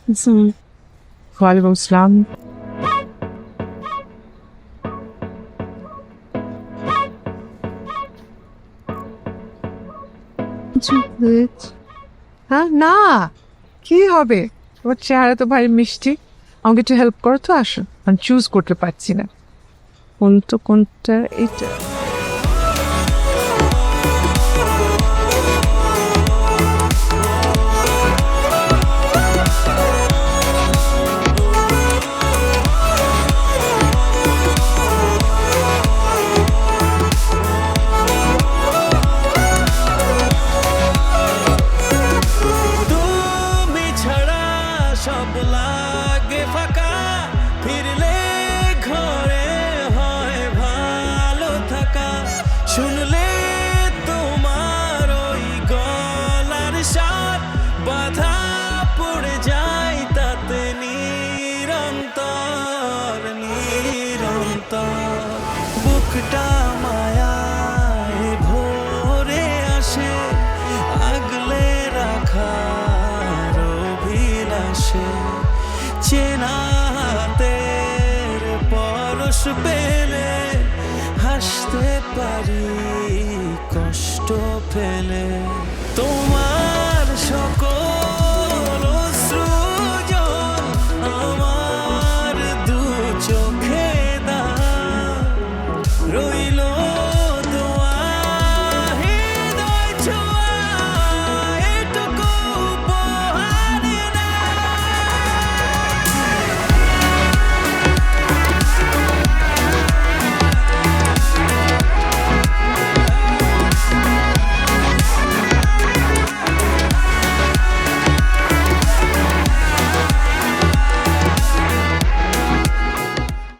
ওয়ালাইকুম আসসালাম। হ্যাঁ না, কি হবে? তোমার চেহারা তো ভারী মিষ্টি, আমাকে একটু হেল্প করো তো, আসো। আমি চুজ করতে পারছি না কোনটা এটা। তুমি ছাড়া সব লাগে ফাঁকা, ফিরলে ঘরে হয় ভালো থাকা। শুনলে তোমার ওই গলার স্বাদ, বাধা পড়ে যায় তাতে নিরন্তর নিরন্তর। বুকটা মায়ায় ভরে আসে, আগলে রাখার অভিলাষে। চেনাতের পরশ পেলে হাসতে পারি কষ্ট ফেলে। তোমার